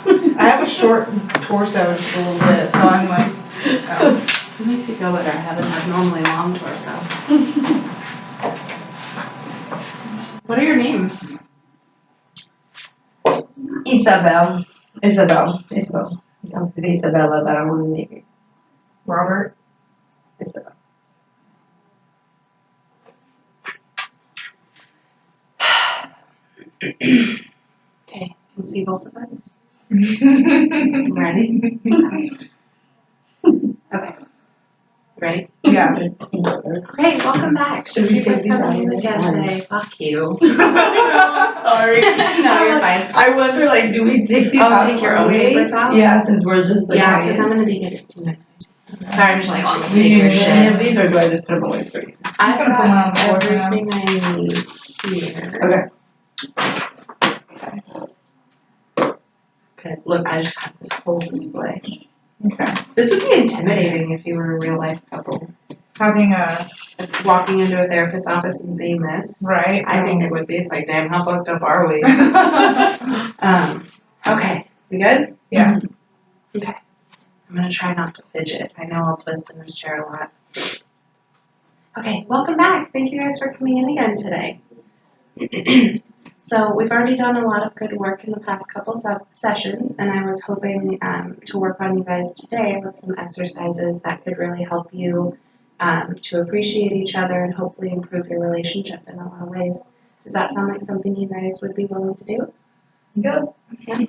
I have a short torso just a little bit, so I'm like, oh. It makes you feel better. I have an abnormally long torso. What are your names? Isabel. I was going to say Isabella, but I don't want to make it. Robert. Isabel. Okay, can you see both of us? Ready? Okay. Ready? Yeah. Great, welcome back. Should we take these out? Coming in again today. Fuck you. Sorry. No, you're fine. I wonder, like, do we take these out? Take your own papers out? Yeah, since we're just the Yeah, because I'm going to be getting too much. Sorry, I'm just like, oh, take your shit. Any of these, or do I just put them away for you? I've gonna put one on got the floor for now. everything I need here. Okay. Okay, look, I just have this whole display. Okay. This would be intimidating if you were a real life couple. Having a, Like walking into a therapist's office and seeing this. right? I think it would be. It's like, damn, how fucked up are we? Okay, we good? Yeah. Okay. I'm gonna try not to fidget. I know I'll twist in this chair a lot. Okay, welcome back. Thank you guys for coming in again today. So we've already done a lot of good work in the past couple sessions, and I was hoping to work on you guys today with some exercises that could really help you to appreciate each other and hopefully improve your relationship in a lot of ways. Does that sound like something you guys would be willing to do? Good. Yeah.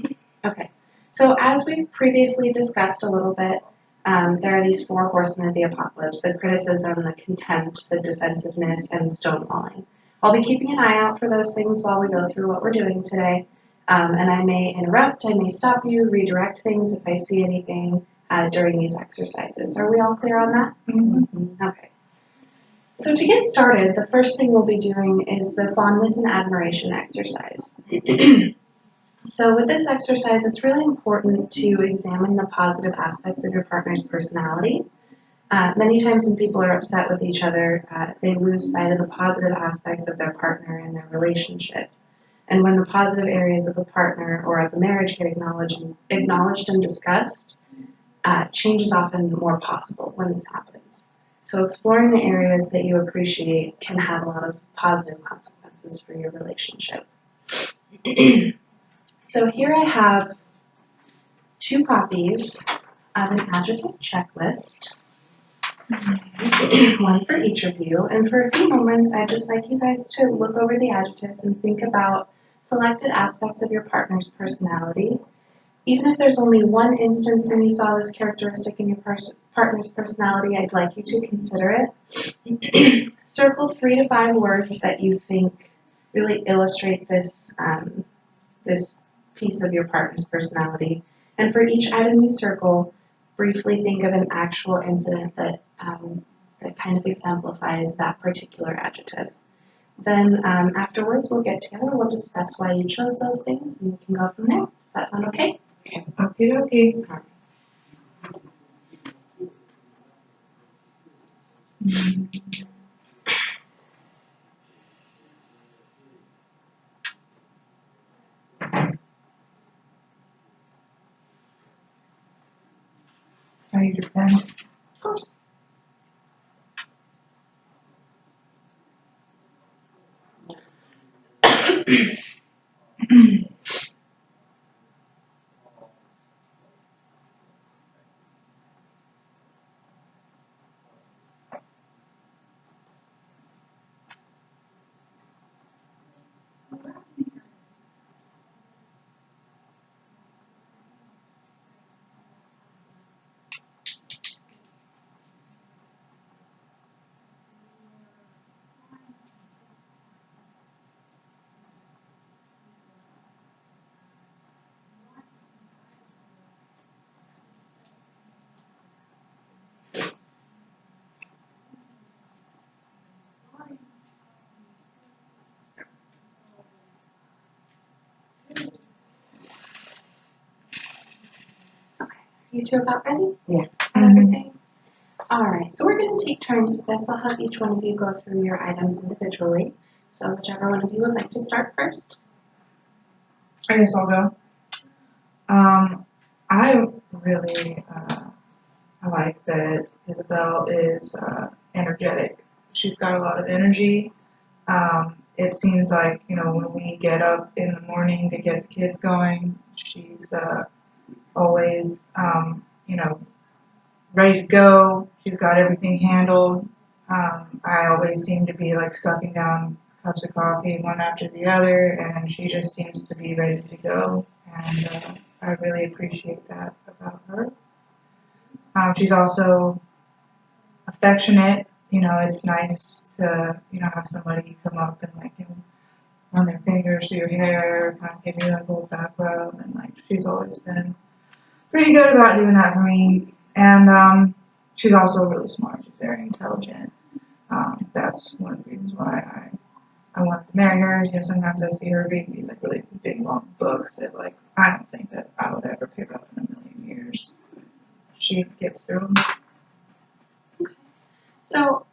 Okay. So as we've previously discussed a little bit, there are these four horsemen of the apocalypse: the criticism, the contempt, the defensiveness, and the stonewalling. I'll be keeping an eye out for those things while we go through what we're doing today. And I may interrupt, I may stop you, redirect things if I see anything during these exercises. Are we all clear on that? Mm-hmm. Okay. So to get started, the first thing we'll be doing is the fondness and admiration exercise. So with this exercise, it's really important to examine the positive aspects of your partner's personality. Many times when people are upset with each other, they lose sight of the positive aspects of their partner and their relationship. And when the positive areas of a partner or of a marriage get acknowledged and discussed, change is often more possible when this happens. So exploring the areas that you appreciate can have a lot of positive consequences for your relationship. So here I have 2 copies of an adjective checklist, one for each of you. And for a few moments, I'd just like you guys to look over the adjectives and think about selected aspects of your partner's personality. Even if there's only one instance when you saw this characteristic in your partner's personality, I'd like you to consider it. Circle 3 to 5 words that you think really illustrate this, this piece of your partner's personality. And for each item you circle, briefly think of an actual incident that, that kind of exemplifies that particular adjective. Then afterwards, we'll get together, we'll discuss why you chose those things, and we can go from there. Does that sound okay? Okay. Are you your pen? Of course. You two about ready? Yeah. Got everything? Alright, so we're going to take turns with this. I'll have each one of you go through your items individually. So whichever one of you would like to start first. I guess I'll go. I really I like that Isabel is energetic. She's got a lot of energy. It seems like, when we get up in the morning to get the kids going, she's always, ready to go. She's got everything handled. I always seem to be like sucking down cups of coffee one after the other, and she just seems to be ready to go. And I really appreciate that about her. She's also affectionate. It's nice to, have somebody come up and like, run their fingers through your hair, kind of give you like a little back rub, and like she's always been pretty good about doing that for me. And she's also really smart. She's very intelligent. That's one of the reasons why I wanted to marry her. Sometimes I see her reading these like really big long books that like I don't think that I would ever pick up in a million years. She gets through them. So,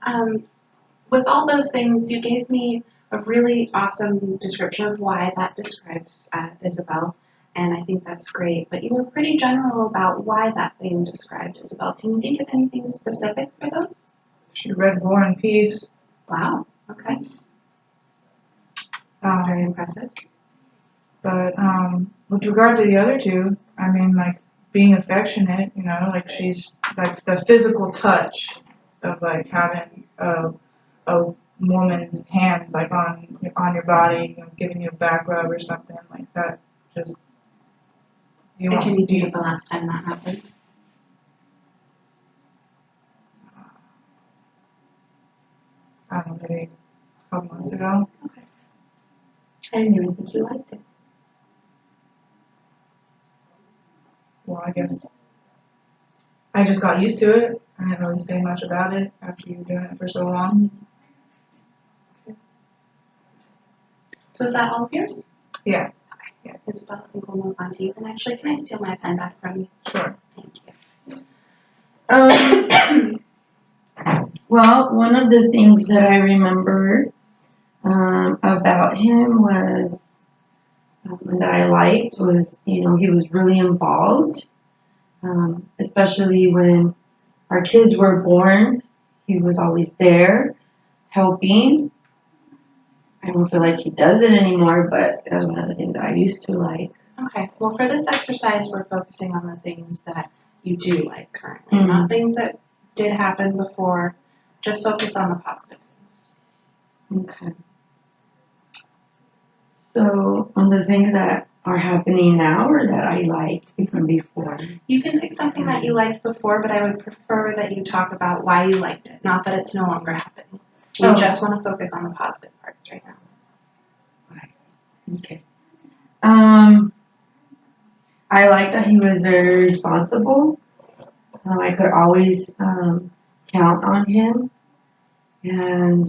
with all those things, you gave me a really awesome description of why that describes Isabel, and I think that's great. But you were pretty general about why that thing described Isabel. Can you think of anything specific for those? She read War and Peace. Wow, okay. That's very impressive. But with regard to the other two, I mean, like being affectionate, like she's like the physical touch of like having a woman's hands like on your body, giving you a back rub or something like that. Just And can you think of the last time that happened? I don't know, maybe a couple months ago. Okay. I didn't even think you liked it. Well, I guess I just got used to it. I didn't really say much about it after you were doing it for so long. Okay. So is that all of yours? Yeah. Okay. Yeah. Isabel, I think we'll move on to you. And actually, can I steal my pen back from you? Sure. Thank you. Well, one of the things that I remember about him was that I liked was, he was really involved, especially when our kids were born. He was always there, helping. I don't feel like he does it anymore, but that's one of the things that I used to like. Okay. Well, for this exercise, we're focusing on the things that you do like currently, not things that did happen before. Just focus on the positive things. Okay. So, on the things that are happening now or that I liked from before? You can pick something that you liked before, but I would prefer that you talk about why you liked it, not that it's no longer happening. We just want to focus on the positive parts right now. Okay. I liked that he was very responsible. I could always count on him, and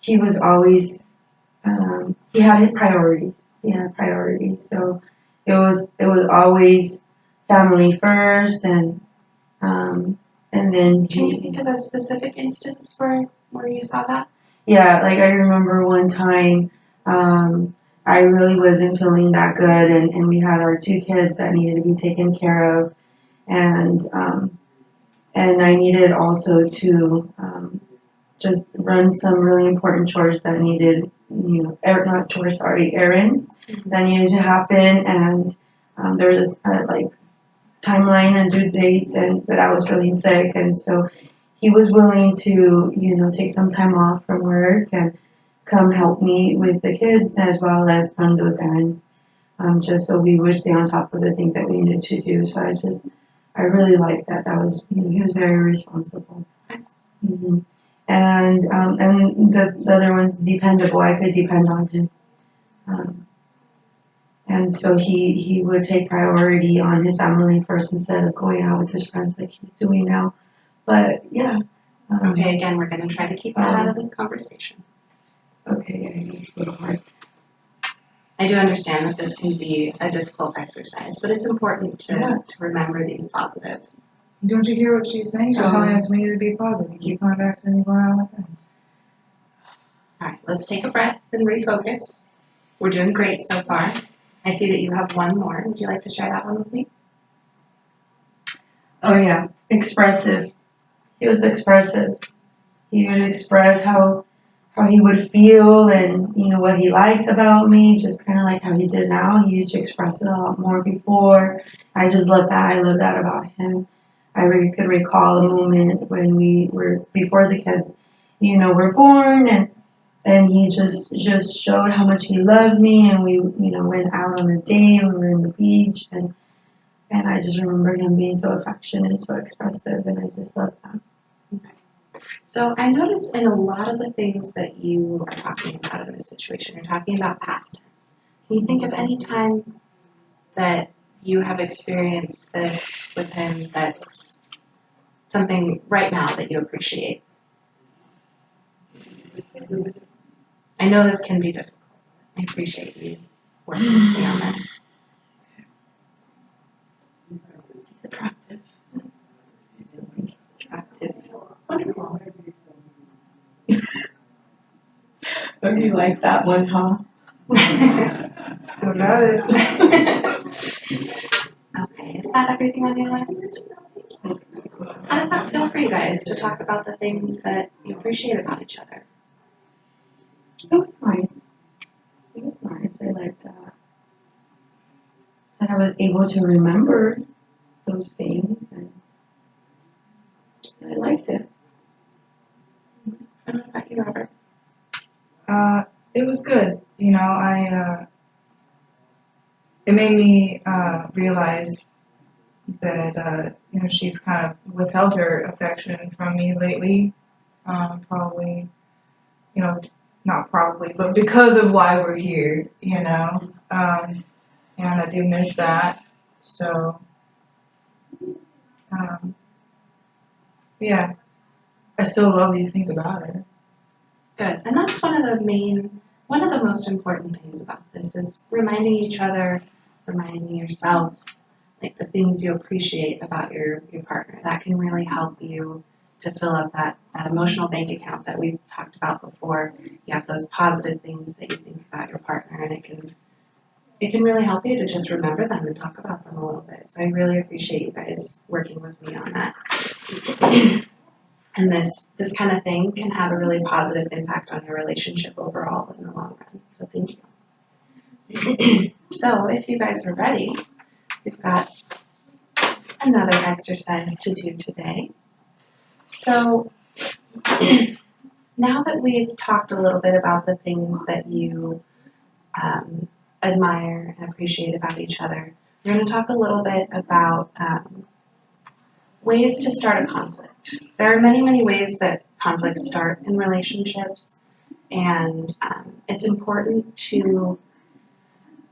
he was always he had priorities. He had priorities, so it was always family first, and then. Can you think of a specific instance where you saw that? Yeah, like I remember one time. I really wasn't feeling that good, and we had our two kids that needed to be taken care of, and I needed also to just run some really important chores that needed, not chores, sorry, errands that needed to happen, and there was a like timeline and due dates, but I was feeling sick, and so he was willing to, take some time off from work and come help me with the kids as well as run those errands, just so we would stay on top of the things that we needed to do. So I really liked that. That was, he was very responsible. Nice. Mm-hmm. And the other one's dependable. I could depend on him. And so he would take priority on his family first instead of going out with his friends like he's doing now. But yeah. Okay, again, we're going to try to keep that out of this conversation. Okay, it's a little hard. I do understand that this can be a difficult exercise, but it's important to remember these positives. Don't you hear what she's saying? She's telling us we need to be positive. You keep coming back to me more all the time. All right, let's take a breath and refocus. We're doing great so far. I see that you have one more. Would you like to share that one with me? Oh yeah, expressive. He was expressive. He would express how he would feel and what he liked about me, just kind of like how he did now. He used to express it a lot more before. I just love that. I love that about him. Could recall a moment when we were before the kids, were born, and he just showed how much he loved me, and we went out on a date. We were in the beach, and I just remember him being so affectionate, so expressive, and I just love that. So I notice in a lot of the things that you are talking about in this situation, you're talking about past tense. Can you think of any time that you have experienced this with him that's something right now that you appreciate? I know this can be difficult. I appreciate you working with me on this. He's attractive. I still think he's attractive. Wonderful. Oh, you like that one, huh? Still got it. Okay, is that everything on your list? How did that feel for you guys to talk about the things that you appreciate about each other? It was nice. It was nice. I liked that. And I was able to remember those things, and I liked it. And what about you, Robert? It was good. It made me realize that she's kind of withheld her affection from me lately. Probably, not probably, but because of why we're here, and I do miss that. So, yeah, I still love these things about her. Good. And that's one of the most important things about this is reminding each other, reminding yourself, like the things you appreciate about your partner. That can really help you to fill up that emotional bank account that we've talked about before. You have those positive things that you think about your partner, and it can really help you to just remember them and talk about them a little bit. So I really appreciate you guys working with me on that. And this kind of thing can have a really positive impact on your relationship overall in the long run. So thank you. So if you guys are ready, we've got another exercise to do today. So now that we've talked a little bit about the things that you admire and appreciate about each other, we're going to talk a little bit about ways to start a conflict. There are many, many ways that conflicts start in relationships, and it's important to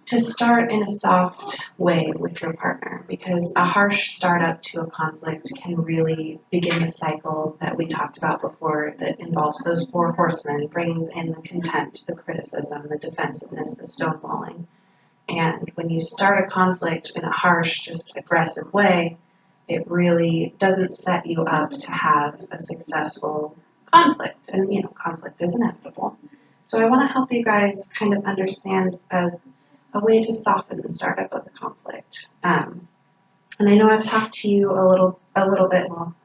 start in a soft way with your partner, because a harsh startup to a conflict can really begin the cycle that we talked about before that involves those four horsemen, brings in the contempt, the criticism, the defensiveness, the stonewalling. And when you start a conflict in a harsh, just aggressive way, it really doesn't set you up to have a successful conflict. And, conflict is inevitable. So I want to help you guys kind of understand a way to soften the startup of the conflict. And I know I've talked to you a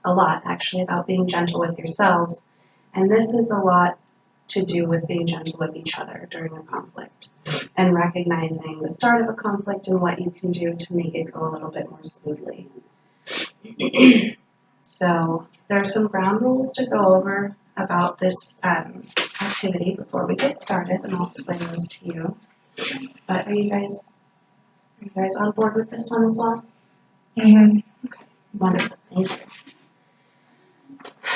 lot actually, about being gentle with yourselves. And this is a lot to do with being gentle with each other during a conflict and recognizing the start of a conflict and what you can do to make it go a little bit more smoothly. So there are some ground rules to go over about this activity before we get started, and I'll explain those to you. But are you guys on board with this one as well? Mm-hmm. Okay, wonderful, thank you.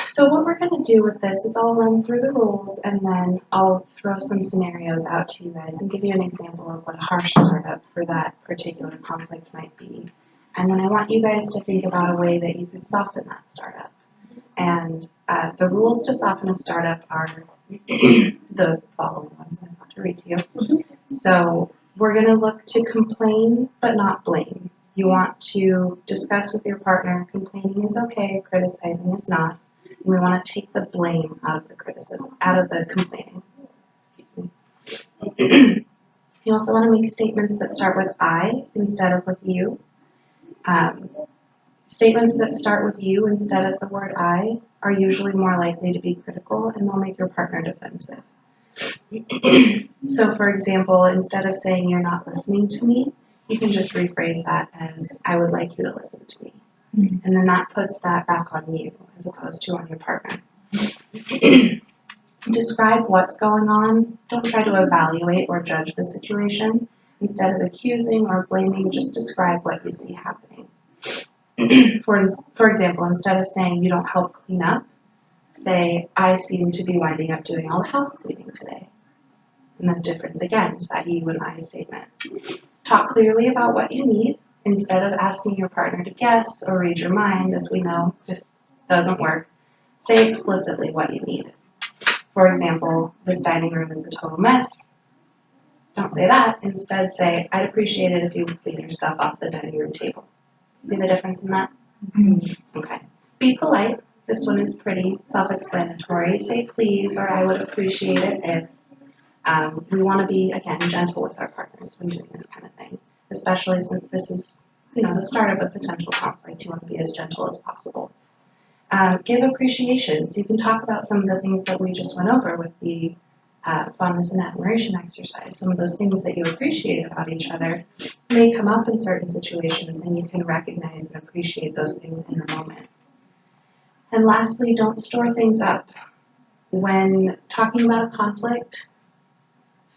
So what we're going to do with this is I'll run through the rules, and then I'll throw some scenarios out to you guys and give you an example of what a harsh startup for that particular conflict might be. And then I want you guys to think about a way that you could soften that startup. And the rules to soften a startup are the following ones I'm about to read to you. So we're going to look to complain but not blame. You want to discuss with your partner, complaining is okay, criticizing is not. And we want to take the blame out of the criticism, out of the complaining. Excuse me. You also want to make statements that start with I instead of with you. Statements that start with you instead of the word I are usually more likely to be critical and they'll make your partner defensive. So, for example, instead of saying you're not listening to me, you can just rephrase that as I would like you to listen to me. And then that puts that back on you as opposed to on your partner. Describe what's going on. Don't try to evaluate or judge the situation. Instead of accusing or blaming, just describe what you see happening. For example, instead of saying you don't help clean up, say I seem to be winding up doing all the house cleaning today. And the difference again is that you and I statement. Talk clearly about what you need instead of asking your partner to guess or read your mind, as we know just doesn't work. Say explicitly what you need. For example, this dining room is a total mess. Don't say that. Instead say, I'd appreciate it if you would clean your stuff off the dining room table. See the difference in that? Okay. Be polite. This one is pretty self-explanatory. Say please or I would appreciate it if. We want to be, again, gentle with our partners when doing this kind of thing, especially since this is, the start of a potential conflict. You want to be as gentle as possible. Give appreciations. You can talk about some of the things that we just went over with the fondness and admiration exercise. Some of those things that you appreciate about each other may come up in certain situations, and you can recognize and appreciate those things in the moment. And lastly, don't store things up. When talking about a conflict,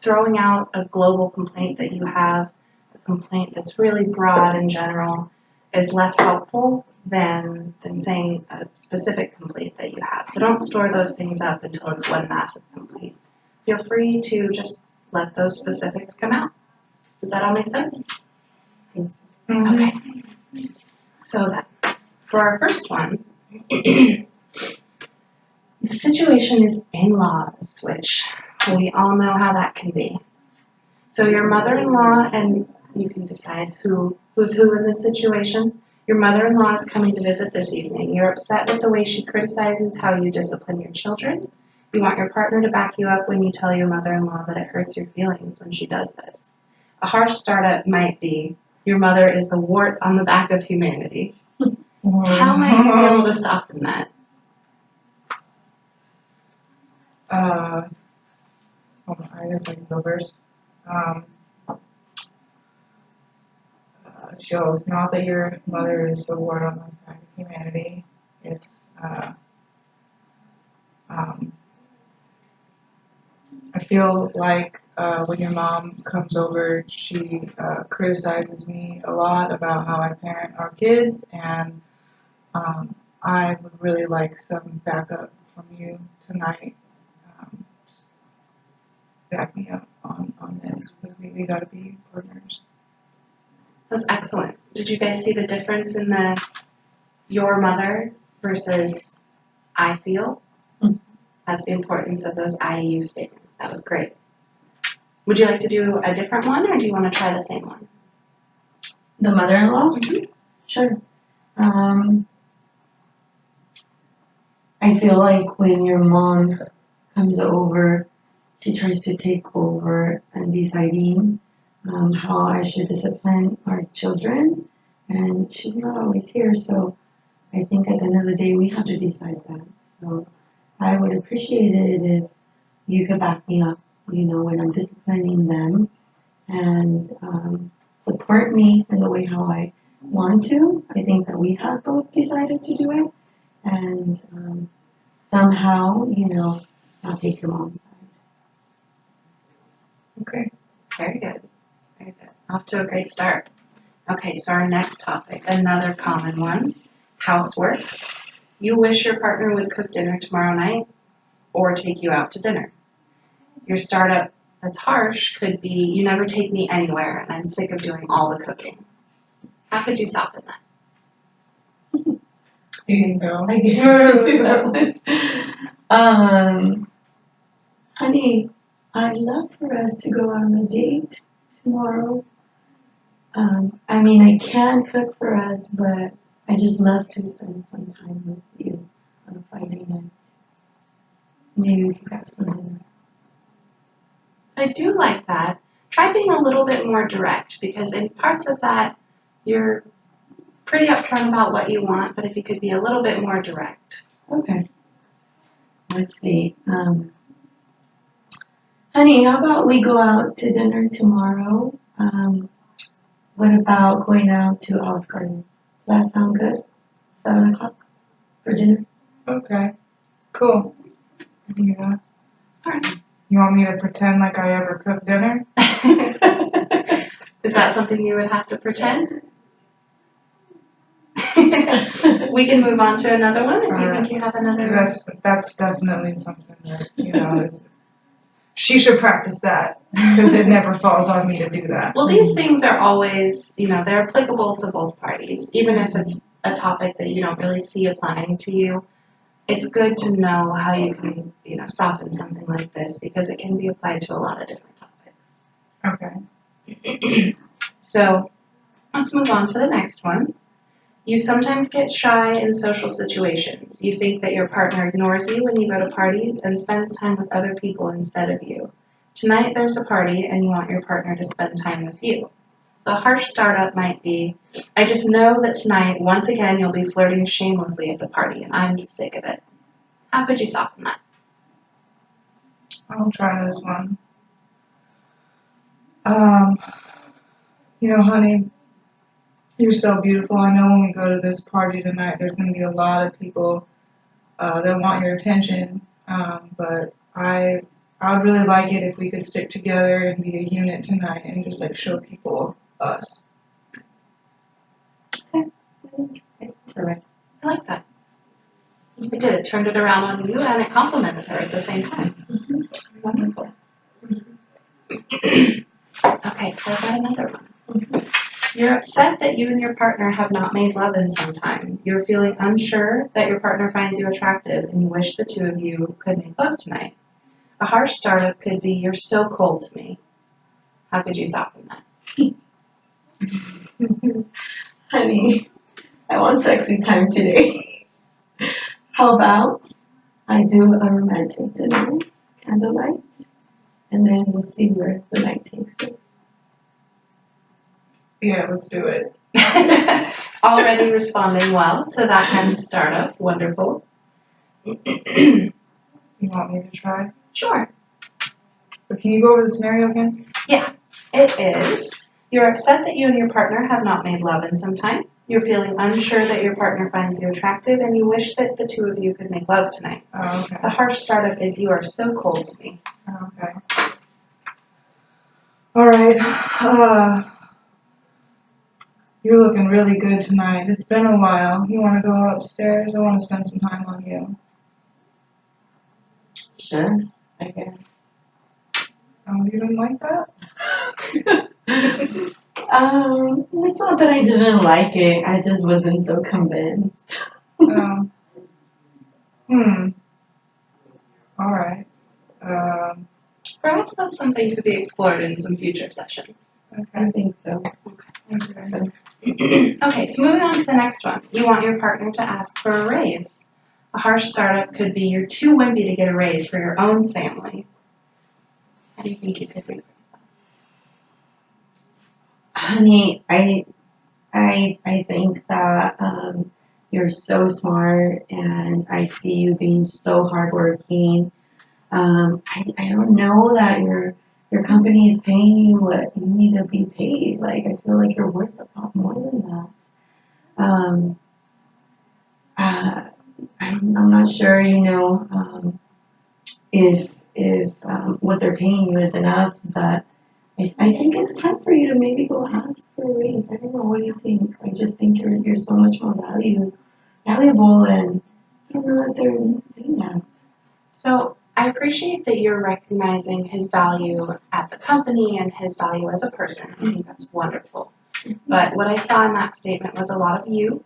throwing out a global complaint that you have, a complaint that's really broad and general, is less helpful than saying a specific complaint that you have. So don't store those things up until it's one massive complaint. Feel free to just let those specifics come out. Does that all make sense? Thanks. Okay. So then, for our first one, the situation is in-laws, which we all know how that can be. So your mother-in-law, and you can decide who's who in this situation. Your mother-in-law is coming to visit this evening. You're upset with the way she criticizes how you discipline your children. You want your partner to back you up when you tell your mother-in-law that it hurts your feelings when she does this. A harsh startup might be, your mother is the wart on the back of humanity. How might you be able to soften that? I guess I can go first. Shows not that your mother is the wart on the back of humanity. It's I feel like when your mom comes over, she criticizes me a lot about how I parent our kids, and I would really like some backup from you tonight. Just back me up on this. We gotta be partners. That's excellent. Did you guys see the difference in the your mother versus I feel? That's the importance of those I you statements. That was great. Would you like to do a different one, or do you want to try the same one? The mother-in-law? Sure. I feel like when your mom comes over, she tries to take over and deciding how I should discipline our children, and she's not always here, so I think at the end of the day we have to decide that. So I would appreciate it if you could back me up, when I'm disciplining them, and support me in the way how I want to. I think that we have both decided to do it, and somehow, I'll take your mom's side. Okay. Very good. Very good. Off to a great start. Okay, so our next topic, another common one, housework. You wish your partner would cook dinner tomorrow night or take you out to dinner. Your startup that's harsh could be, you never take me anywhere and I'm sick of doing all the cooking. How could you soften that? So I guess I could do that one. Honey, I'd love for us to go on a date tomorrow. I can cook for us, but I just love to spend some time with you on a Friday night. Maybe we can grab some dinner. I do like that, try being a little bit more direct, because in parts of that, you're pretty upfront about what you want, but if you could be a little bit more direct. Okay. Let's see. Honey, how about we go out to dinner tomorrow? What about going out to Olive Garden? Does that sound good? 7 o'clock for dinner? Okay. Cool. Yeah. Alright. You want me to pretend like I ever cook dinner? Is that something you would have to pretend? We can move on to another one if you think you have another. That's definitely something that, she should practice that, because it never falls on me to do that. Well, these things are always, they're applicable to both parties. Even if it's a topic that you don't really see applying to you, it's good to know how you can, soften something like this, because it can be applied to a lot of different topics. Okay. So, let's move on to the next one. You sometimes get shy in social situations. You think that your partner ignores you when you go to parties and spends time with other people instead of you. Tonight there's a party and you want your partner to spend time with you. So a harsh startup might be, I just know that tonight, once again, you'll be flirting shamelessly at the party and I'm sick of it. How could you soften that? I'll try this one. Honey, you're so beautiful. I know when we go to this party tonight, there's going to be a lot of people that want your attention. But I'd really like it if we could stick together and be a unit tonight and just show people us. Okay. Correct. I like that. It did. It turned it around on you and it complimented her at the same time. Mm-hmm. Wonderful. Okay, so I've got another one. You're upset that you and your partner have not made love in some time. You're feeling unsure that your partner finds you attractive and you wish the two of you could make love tonight. A harsh startup could be, you're so cold to me. How could you soften that? Honey, I want sexy time today. How about I do a romantic dinner, candlelight, and then we'll see where the night takes us. Yeah, let's do it. Already responding well to that kind of startup. Wonderful. You want me to try? Sure. But can you go over the scenario again? Yeah, it is. You're upset that you and your partner have not made love in some time. You're feeling unsure that your partner finds you attractive, and you wish that the two of you could make love tonight. Oh, okay. The harsh startup is, you are so cold to me. Okay. All right. You're looking really good tonight. It's been a while. You want to go upstairs? I want to spend some time on you. Sure, I guess. Oh, you didn't like that? It's not that I didn't like it. I just wasn't so convinced. All right. Perhaps that's something to be explored in some future sessions. Okay. I think so. Okay, so moving on to the next one. You want your partner to ask for a raise. A harsh startup could be, you're too wimpy to get a raise for your own family. How do you think you could rephrase that? Honey, I think that you're so smart, and I see you being so hardworking. I don't know that your company is paying you what you need to be paid. Like, I feel like you're worth a lot more than that. I'm not sure, if what they're paying you is enough, but I think it's time for you to maybe go ask for a raise. I don't know, what do you think? I just think you're so much more valuable, and I don't know that they're saying that. So I appreciate that you're recognizing his value at the company and his value as a person. I think that's wonderful. But what I saw in that statement was a lot of you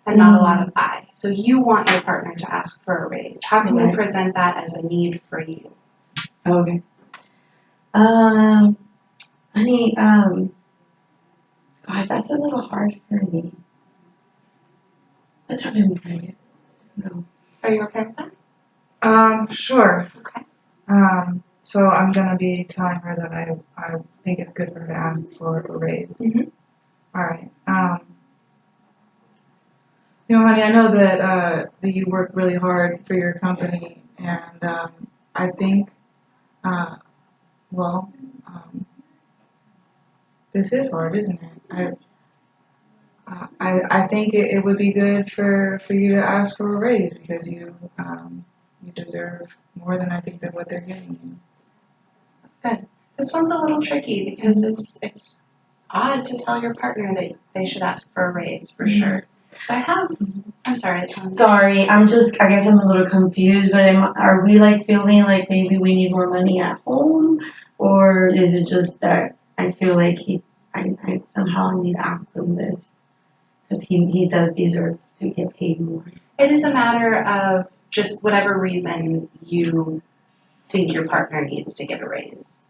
and not a lot of I. So you want your partner to ask for a raise. How can you present that as a need for you? Okay. Honey, gosh, that's a little hard for me. Let's have him try it. No. Are you okay with that? Sure. Okay. So I'm gonna be telling her that I think it's good for her to ask for a raise. Mhm. All right. Honey, I know that you work really hard for your company, and I think, uh, well, this is hard, isn't it? I think it would be good for you to ask for a raise because you deserve more than I think that what they're giving you. That's good. This one's a little tricky because it's odd to tell your partner that they should ask for a raise for sure. So I'm sorry, it sounds. Sorry, I guess I'm a little confused, but are we like feeling like maybe we need more money at home? Or is it just that I feel like I somehow need to ask him this? Because he does deserve to get paid more. It is a matter of just whatever reason you think your partner needs to get a raise.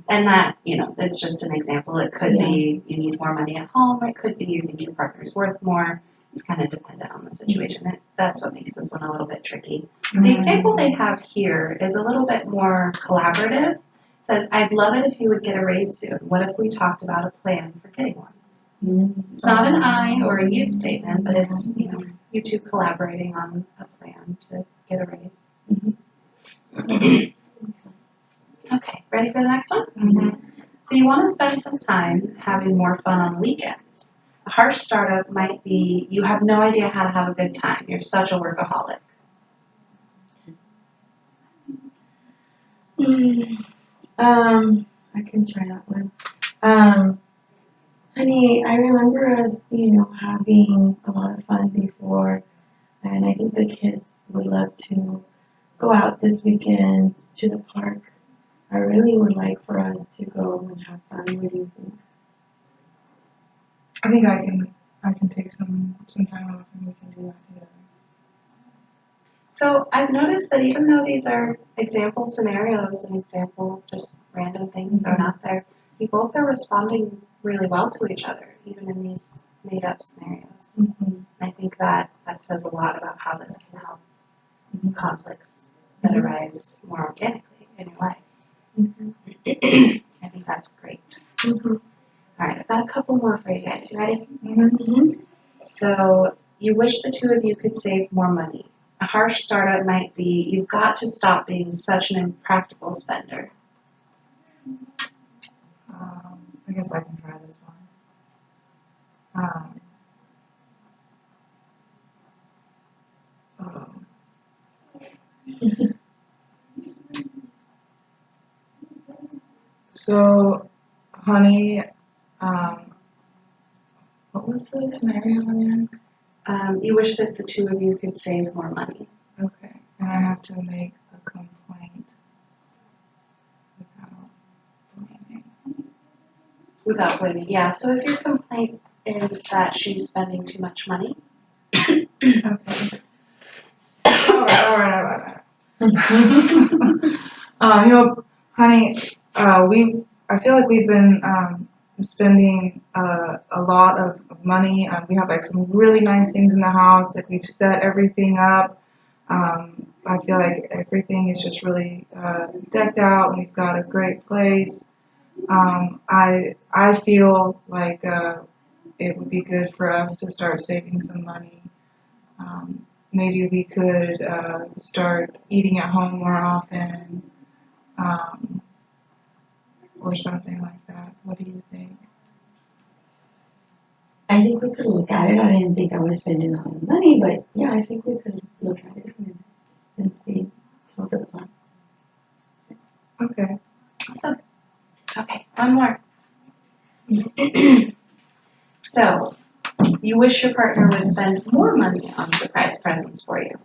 And that, it's just an example. It could be you need more money at home. It could be you think your partner's worth more. It's kind of dependent on the situation. That's what makes this one a little bit tricky. The example they have here is a little bit more collaborative. It says, I'd love it if you would get a raise soon. What if we talked about a plan for getting one? It's not an I or a you statement, but it's, you two collaborating on a plan to get a raise. Okay, ready for the next one? Mm-hmm. So you want to spend some time having more fun on weekends. A harsh startup might be you have no idea how to have a good time. You're such a workaholic. I can try that one. Honey, I remember us, having a lot of fun before, and I think the kids would love to go out this weekend to the park. I really would like for us to go and have fun. What do you think? I think I can take some time off and we can do that together. So I've noticed that even though these are example scenarios and example just random things thrown out there, you both are responding really well to each other, even in these made up scenarios. I think that says a lot about how this can help conflicts that arise more organically in your lives. I think that's great. All right, I've got a couple more for you guys. You ready? So you wish the two of you could save more money. A harsh startup might be, you've got to stop being such an impractical spender. I guess I can try this one. So, honey, what was the scenario again? You wish that the two of you could save more money. Okay, and I have to make a complaint without blaming. Without blaming, yeah. So if your complaint is that she's spending too much money. Okay. All right. Honey, I feel like we've been spending a lot of money. We have like some really nice things in the house. Like we've set everything up. I feel like everything is just really decked out. We've got a great place. I feel like it would be good for us to start saving some money. Maybe we could start eating at home more often, or something like that. What do you think? I think we could look at it. I didn't think I was spending a lot of money, but yeah, I think we could look at it and see how the plan. Okay. Awesome. Okay, one more. So, you wish your partner would spend more money on surprise presents for you.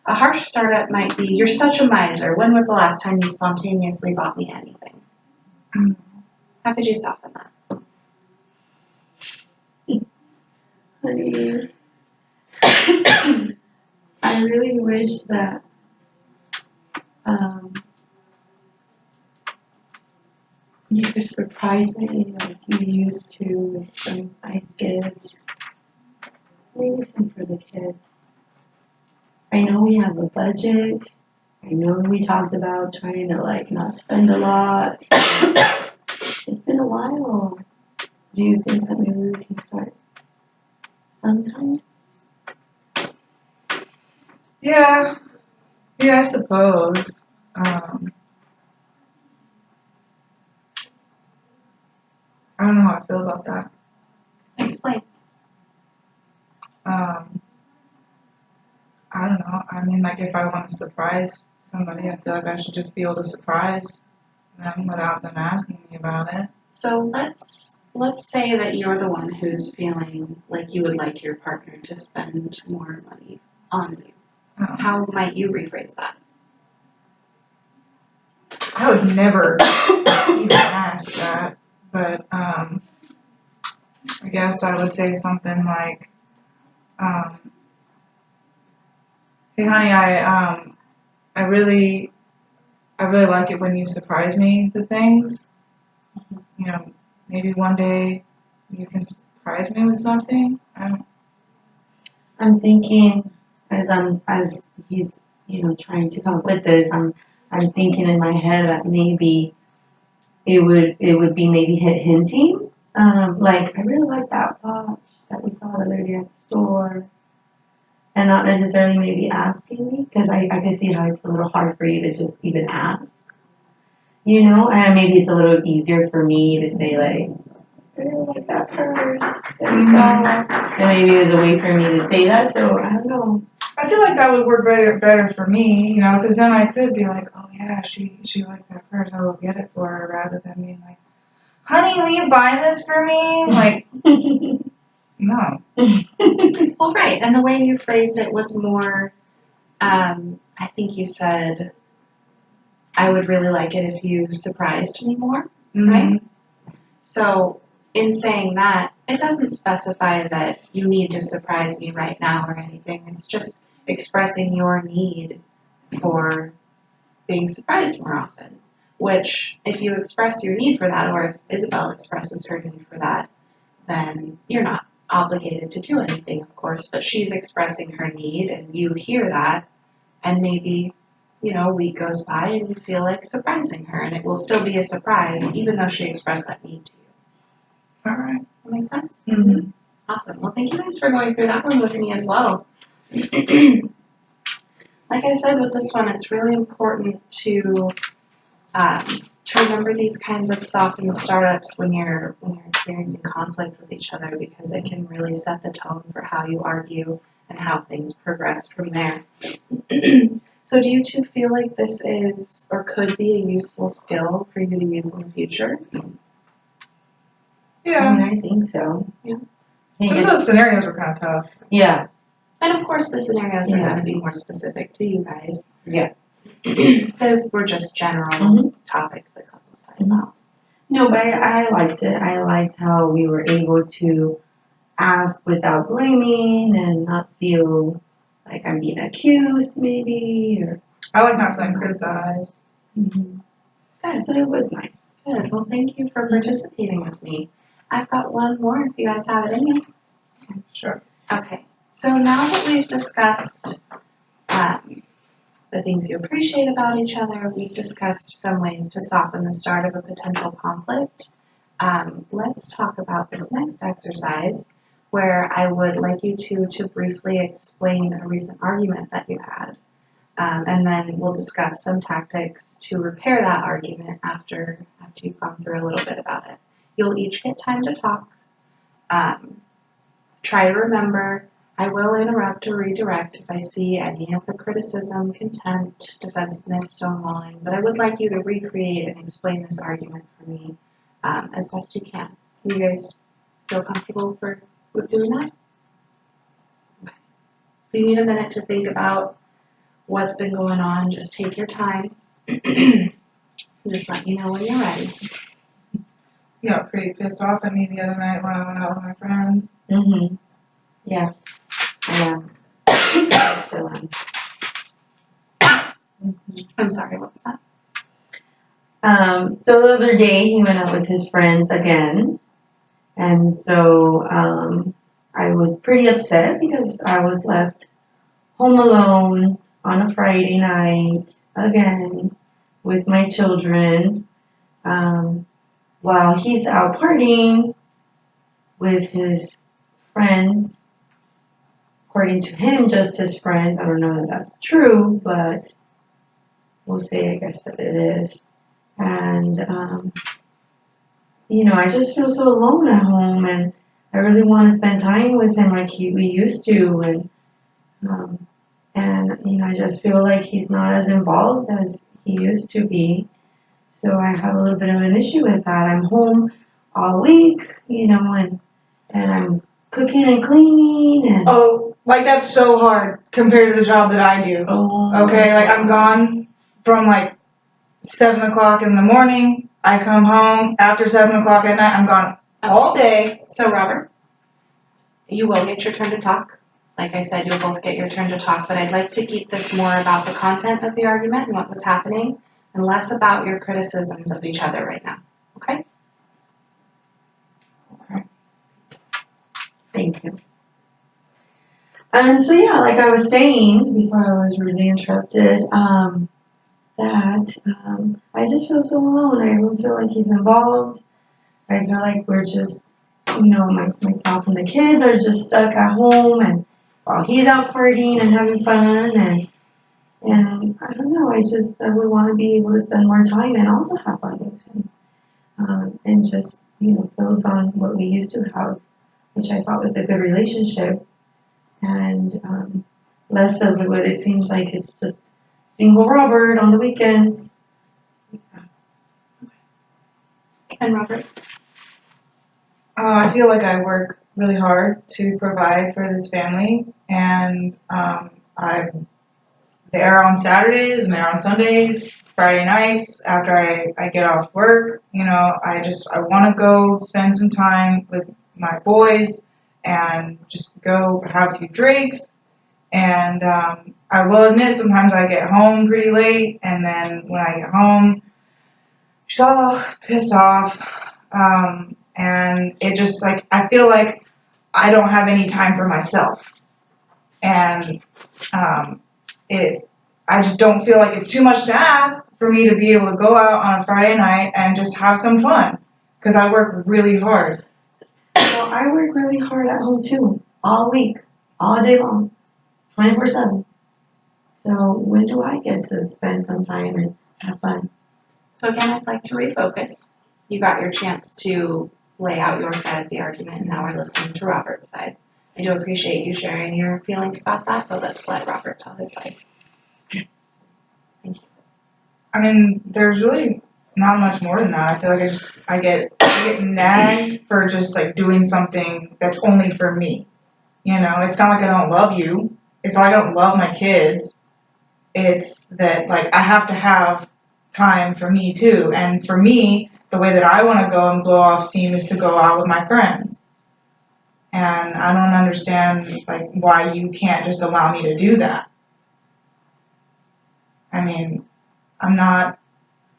A harsh startup might be, you're such a miser. When was the last time you spontaneously bought me anything? How could you soften that? Honey, I really wish that you could surprise me like you used to with some nice gifts. Maybe some for the kids. I know we have a budget I know we talked about trying to like not spend a lot. It's been a while. Do you think that maybe we can start sometimes? Yeah, I suppose. I don't know how I feel about that. Explain. Um, I don't know. I mean, like if I want to surprise somebody, I feel like I should just be able to surprise them without them asking me about it. So let's say that you're the one who's feeling like you would like your partner to spend more money on you. How might you rephrase that? I would never even ask that, but I guess I would say something like, "Hey, honey, I really like it when you surprise me with things. You know, maybe one day you can surprise me with something." I'm thinking as he's trying to come up with this, I'm thinking in my head that maybe it would be maybe hinting, like I really like that watch that we saw the other day at the store, and not necessarily maybe asking me because I can see how it's a little hard for you to just even ask, and maybe it's a little easier for me to say like I really like that purse that we saw, and maybe it was a way for me to say that. So I don't know. I feel like that would work better for me, because then I could be like, "Oh yeah, she liked that purse. I will get it for her," rather than being like, "Honey, will you buy this for me?" Like, no. Well, right, and the way you phrased it was more, I think you said, I would really like it if you surprised me more, right? So in saying that, it doesn't specify that you need to surprise me right now or anything. It's just expressing your need for being surprised more often. Which, if you express your need for that, or if Isabel expresses her need for that, then you're not obligated to do anything, of course, but she's expressing her need and you hear that, and maybe, a week goes by and you feel like surprising her, and it will still be a surprise, even though she expressed that need to you. All right. That makes sense? Mm-hmm. Awesome. Well, thank you guys for going through that one with me as well. Like I said with this one, it's really important to remember these kinds of softened startups when you're experiencing conflict with each other, because it can really set the tone for how you argue and how things progress from there. So do you two feel like this is or could be a useful skill for you to use in the future? Yeah. I think so. Yeah. Some of those scenarios were kind of tough. Yeah. And of course the scenarios are going to be more specific to you guys. Yeah. Those were just general topics that couples talk about. No, but I liked it. I liked how we were able to ask without blaming and not feel like I'm being accused, maybe. Or I like not feeling criticized. Good. So it was nice. Good. Well, thank you for participating with me. I've got one more if you guys have it in you. Sure. Okay. So now that we've discussed the things you appreciate about each other, we've discussed some ways to soften the start of a potential conflict. Let's talk about this next exercise, where I would like you to briefly explain a recent argument that you had. And then we'll discuss some tactics to repair that argument after you've gone through a little bit about it. You'll each get time to talk. Try to remember, I will interrupt or redirect if I see any of the criticism, contempt, defensiveness, stonewalling, but I would like you to recreate and explain this argument for me as best you can. You guys feel comfortable with doing that? Okay. If you need a minute to think about what's been going on, just take your time. Just let me know when you're ready. You got pretty pissed off at me the other night when I went out with my friends. Yeah. I am. I still am. I'm sorry, what was that? So the other day he went out with his friends again, and so I was pretty upset because I was left home alone on a Friday night, again, with my children, while he's out partying with his friends. According to him, just his friends. I don't know that that's true, but we'll say, I guess, that it is. And, I just feel so alone at home, and I really want to spend time with him like we used to. And I just feel like he's not as involved as he used to be. So I have a little bit of an issue with that. I'm home all week, and I'm cooking and cleaning and. Oh, like that's so hard compared to the job that I do. Oh. Okay, like I'm gone from like 7 o'clock in the morning. I come home after 7 o'clock at night. I'm gone all day. So, Robert, you will get your turn to talk. Like I said, you'll both get your turn to talk, but I'd like to keep this more about the content of the argument and what was happening, and less about your criticisms of each other right now. Okay? Okay. Thank you. And so, yeah, like I was saying before I was rudely interrupted, that I just feel so alone. I don't feel like he's involved. I feel like we're just, myself and the kids are just stuck at home, and while he's out partying and having fun, and I don't know, I would want to be able to spend more time and also have fun with him, and just, build on what we used to have, which I thought was a good relationship, and less of what it seems like it's just single Robert on the weekends. And Robert? I feel like I work really hard to provide for this family, and I'm there on Saturdays, I'm there on Sundays, Friday nights after I get off work. I want to go spend some time with my boys and just go have a few drinks. And I will admit sometimes I get home pretty late, and then when I get home, she's all pissed off. And it just I feel like I don't have any time for myself. And I just don't feel like it's too much to ask for me to be able to go out on a Friday night and just have some fun. Because I work really hard. Well, I work really hard at home too, all week, all day long, 24/7. So when do I get to spend some time and have fun? So again, I'd like to refocus. You got your chance to lay out your side of the argument, and now we're listening to Robert's side. I do appreciate you sharing your feelings about that, but let's let Robert tell his side. Thank you. I mean, there's really not much more than that. I feel like I get nagged for just doing something that's only for me. It's not like I don't love you. It's not like I don't love my kids. It's that I have to have time for me too. And for me, the way that I want to go and blow off steam is to go out with my friends. And I don't understand why you can't just allow me to do that. I mean, I'm not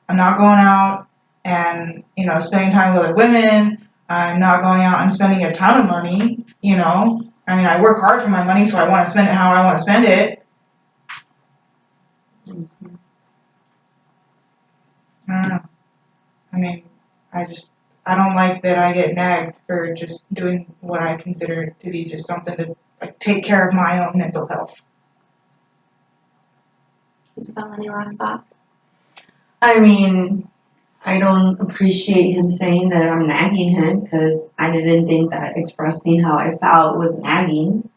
going out and spending time with other women. I'm not going out and spending a ton of money. I mean, I work hard for my money, so I want to spend it how I want to spend it. I don't know. I mean, I don't like that I get nagged for just doing what I consider to be just something to take care of my own mental health. Isabel, any last thoughts? I mean, I don't appreciate him saying that I'm nagging him, because I didn't think that expressing how I felt was nagging.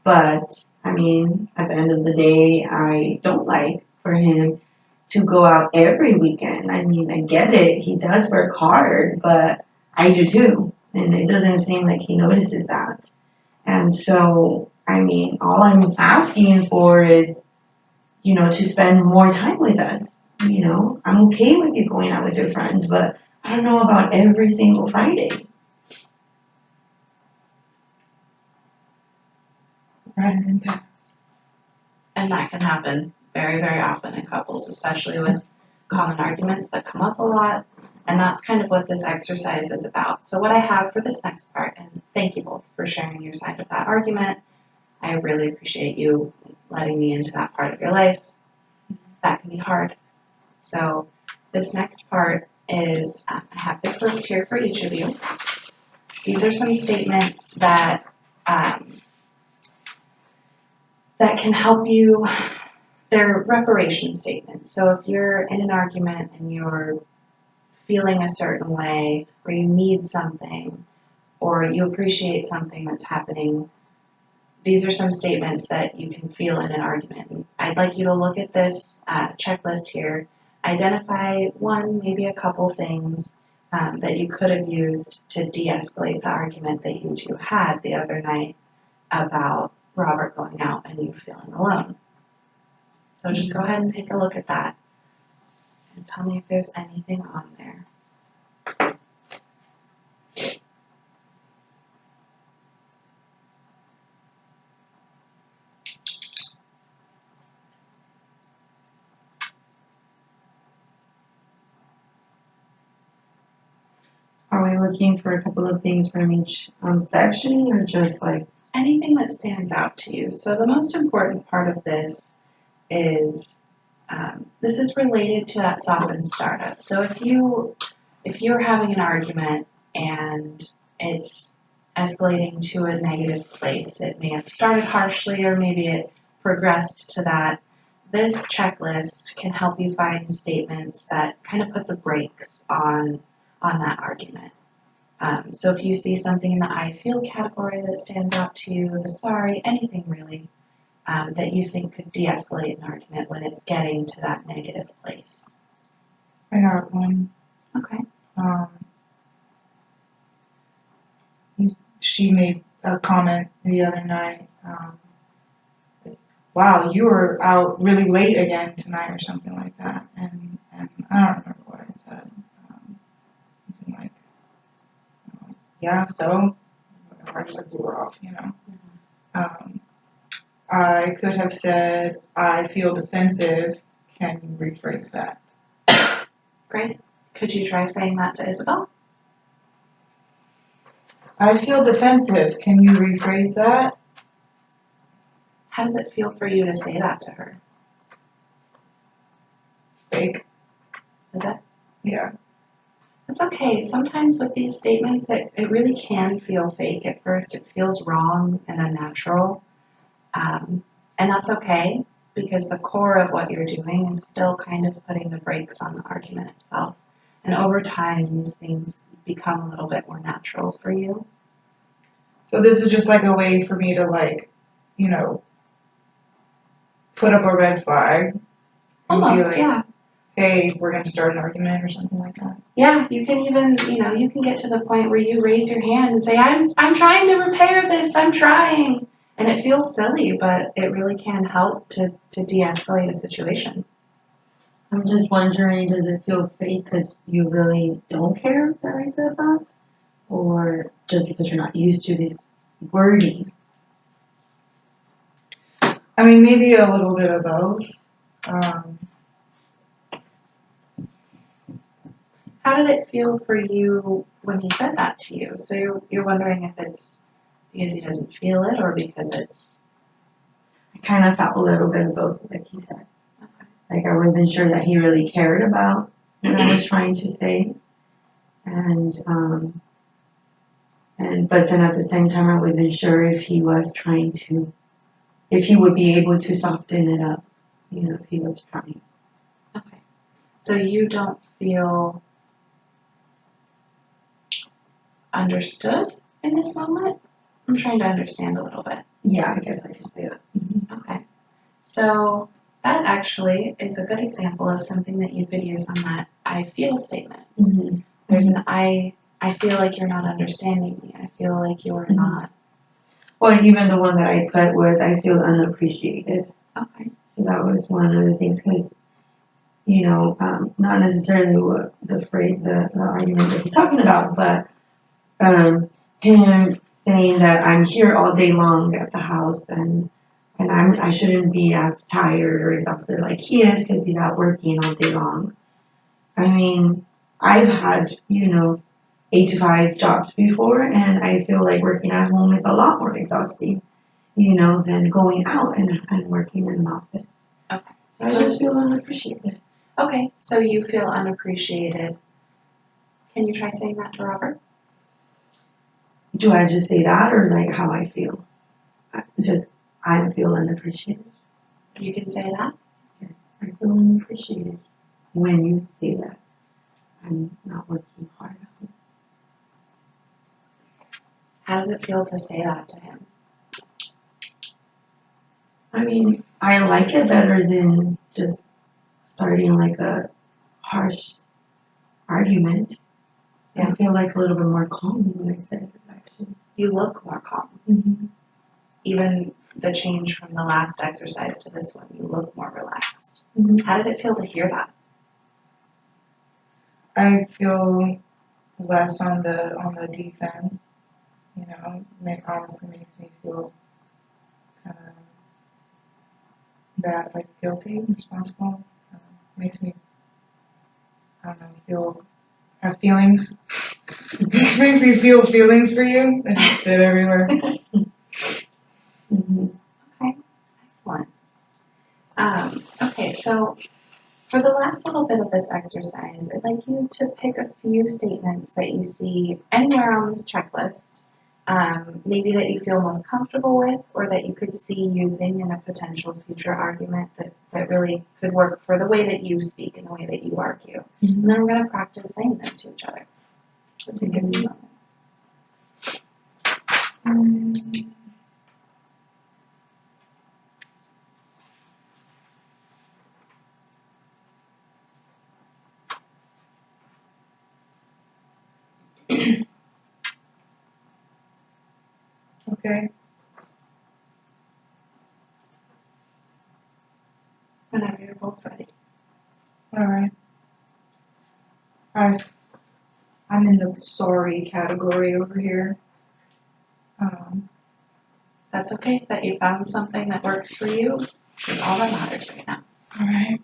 But, I mean, at the end of the day, I don't like for him to go out every weekend. I mean, I get it. He does work hard, but I do too. And it doesn't seem like he notices that. And so, I mean, all I'm asking for is, to spend more time with us. I'm okay with you going out with your friends, but I don't know about every single Friday. And that can happen very, very often in couples, especially with common arguments that come up a lot. And that's kind of what this exercise is about. So what I have for this next part, and thank you both for sharing your side of that argument, I really appreciate you letting me into that part of your life. That can be hard. So this next part is, I have this list here for each of you. These are some statements that that can help you. They're reparation statements. So if you're in an argument and you're feeling a certain way, or you need something, or you appreciate something that's happening, these are some statements that you can feel in an argument. I'd like you to look at this checklist here, identify one, maybe a couple things that you could have used to de-escalate the argument that you two had the other night about Robert going out and you feeling alone. So just go ahead and take a look at that and tell me if there's anything on there. Are we looking for a couple of things from each section, or just like Anything that stands out to you. So the most important part of this is this is related to that softened startup. So if you're having an argument and it's escalating to a negative place, it may have started harshly or maybe it progressed to that. This checklist can help you find statements that kind of put the brakes on that argument. So if you see something in the I feel category that stands out to you, the sorry, anything really, that you think could de-escalate an argument when it's getting to that negative place. I got one. Okay. She made a comment the other night. Wow, you were out really late again tonight, or something like that. And I don't remember what I said. Something like, yeah, so I just like blew her off, you know. I could have said, I feel defensive. Can you rephrase that? Great. Could you try saying that to Isabel? I feel defensive. Can you rephrase that? How does it feel for you to say that to her? Fake. Is it? Yeah. It's okay. Sometimes with these statements, it really can feel fake at first. It feels wrong and unnatural. And that's okay, because the core of what you're doing is still kind of putting the brakes on the argument itself. And over time, these things become a little bit more natural for you. So this is just like a way for me to, like, you know, put up a red flag. And Almost, be like, yeah. Hey, we're going to start an argument or something like that. Yeah, you can even, you can get to the point where you raise your hand and say, I'm trying to repair this, I'm trying. And it feels silly, but it really can help to de-escalate a situation. I'm just wondering, does it feel fake because you really don't care that I said that? Or just because you're not used to this wording? I mean, maybe a little bit of both. How did it feel for you when he said that to you? So you're wondering if it's because he doesn't feel it or because it's... I kind of felt a little bit of both, like he said. Okay. Like I wasn't sure that he really cared about what I was trying to say. But then at the same time, I wasn't sure if he was trying to, if he would be able to soften it up, if he was trying. Okay. So you don't feel understood in this moment? I'm trying to understand a little bit. Yeah, I guess I could say that. Mm-hmm. Okay. So that actually is a good example of something that you could use on that I feel statement. Mm-hmm. There's an I feel like you're not understanding me. I feel like you're not. Well, even the one that I put was I feel unappreciated. Okay. So that was one of the things because, not necessarily what the argument that he's talking about, but him saying that I'm here all day long at the house and I shouldn't be as tired or exhausted like he is because he's out working all day long. I mean, I've had, 8 to 5 jobs before, and I feel like working at home is a lot more exhausting. than going out and working in an office. Okay. So I just feel unappreciated. Okay, so you feel unappreciated. Can you try saying that to Robert? Do I just say that or like how I feel? I feel unappreciated. You can say that. I feel unappreciated when you say that. I'm not working hard on it. How does it feel to say that to him? I mean, I like it better than just starting like a harsh argument. Yeah. I feel like a little bit more calm when I said it, actually. You look more calm. Mm-hmm. Even the change from the last exercise to this one, you look more relaxed. Mm-hmm. How did it feel to hear that? I feel less on the defense. Honestly makes me feel kind of bad, like guilty, responsible. Makes me, I don't know, have feelings. It makes me feel feelings for you. I just spit everywhere. Mm-hmm. Okay, excellent. Okay, so for the last little bit of this exercise, I'd like you to pick a few statements that you see anywhere on this checklist, maybe that you feel most comfortable with or that you could see using in a potential future argument that really could work for the way that you speak and the way that you argue. Mm-hmm. And then we're going to practice saying them to each other. So take a few moments. Okay. Whenever you're both ready. All right. I'm in the sorry category over here. That's okay, that you found something that works for you is all that matters right now. All right.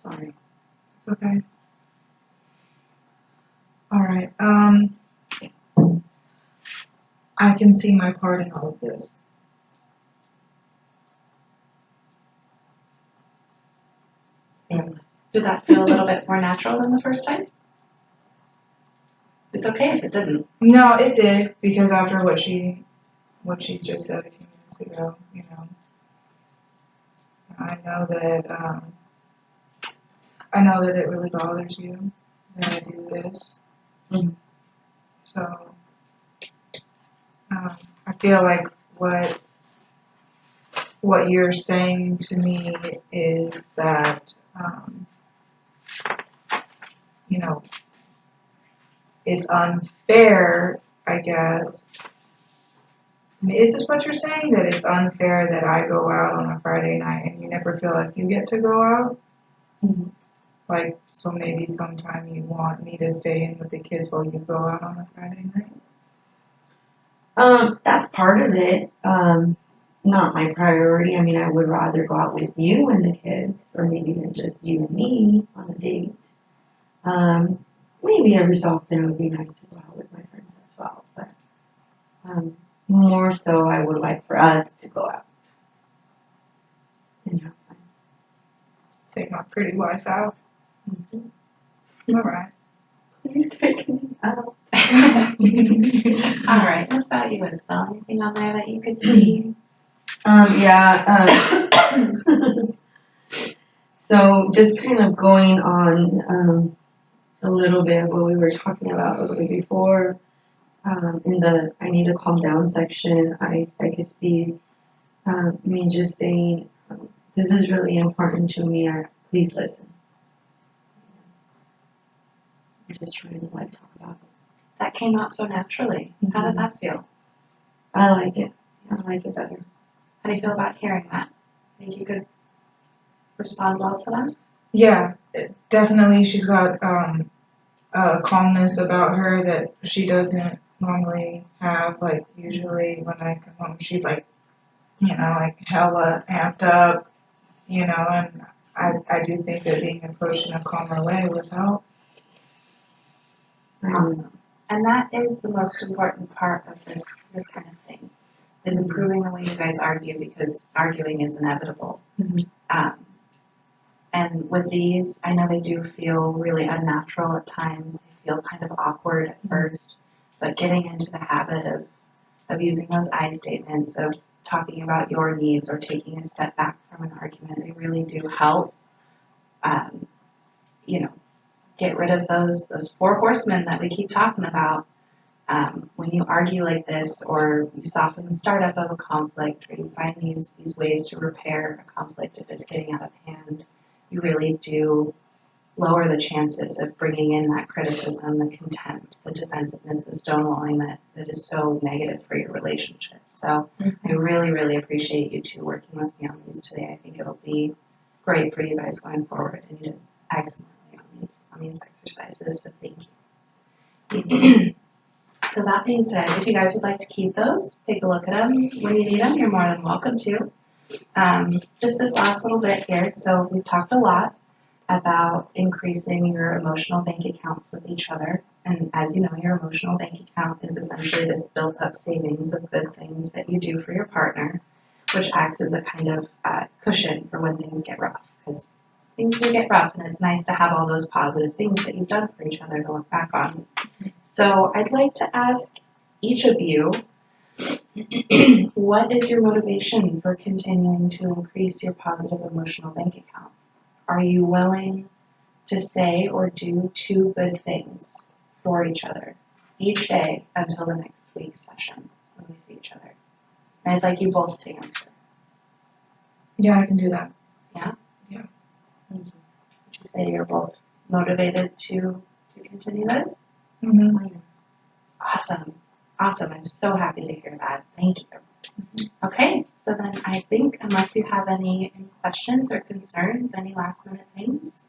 Sorry. It's okay. All right. I can see my part in all of this. Did that feel a little bit more natural than the first time? It's okay if it didn't. No, it did, because after what she just said a few minutes ago, I know that it really bothers you that I do this. Mhm. So I feel like what you're saying to me is that it's unfair, I guess. I mean, is this what you're saying? That it's unfair that I go out on a Friday night and you never feel like you get to go out? Mm-hmm. Like, so maybe sometime you want me to stay in with the kids while you go out on a Friday night? That's part of it. Not my priority. I mean, I would rather go out with you and the kids, or maybe even just you and me on a date. Maybe every so often it would be nice to go out with my friends as well, but more so I would like for us to go out and have fun. Take my pretty wife out. Mm-hmm. All right. Please take me out. All right, what about you, Isabel? Anything on there that you could see? So just kind of going on a little bit of what we were talking about a little bit before. In the I need to calm down section, I could see me just saying, this is really important to me, please listen. I'm just trying to like talk about it. That came out so naturally. How did that feel? I like it. I like it better. How do you feel about hearing that? Think you could respond well to that? Yeah, definitely. She's got a calmness about her that she doesn't normally have. Like, usually when I come home, she's like like hella amped up, and I do think that being approached in a calmer way would help. Awesome. And that is the most important part of this kind of thing, is improving the way you guys argue, because arguing is inevitable. And with these, I know they do feel really unnatural at times. They feel kind of awkward at first, but getting into the habit of using those I statements, of talking about your needs or taking a step back from an argument, they really do help, get rid of those four horsemen that we keep talking about. When you argue like this, or you soften the startup of a conflict, or you find these ways to repair a conflict if it's getting out of hand, you really do lower the chances of bringing in that criticism, the contempt, the defensiveness, the stonewalling that is so negative for your relationship. So I really, really appreciate you two working with me on these today. I think it'll be great for you guys going forward, and you did excellently on these exercises, so thank you. So that being said, if you guys would like to keep those, take a look at them. When you need them, you're more than welcome to. Just this last little bit here. So we've talked a lot about increasing your emotional bank accounts with each other. And as you know, your emotional bank account is essentially this built up savings of good things that you do for your partner, which acts as a kind of cushion for when things get rough. Because things do get rough, and it's nice to have all those positive things that you've done for each other to look back on. So I'd like to ask each of you, what is your motivation for continuing to increase your positive emotional bank account? Are you willing to say or do 2 good things for each other each day until the next week's session when we see each other? And I'd like you both to answer. Yeah, I can do that. Yeah? Yeah. Would you say you're both motivated to continue this? Mm-hmm. Awesome. Awesome. I'm so happy to hear that. Thank you. Okay, so then I think, unless you have any questions or concerns, any last minute things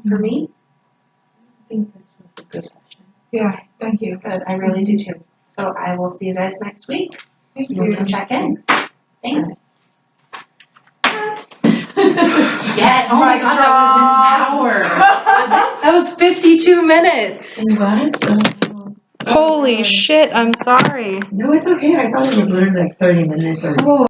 for me? I think this was a good session. Yeah, Okay. thank you. Good. I really do too. So I will see you guys next week. Thank You you. can check in. Thanks. Yeah, oh my god, that was an hour. That was 52 minutes. Holy shit, I'm sorry. No, it's okay. I thought it was literally like 30 minutes or.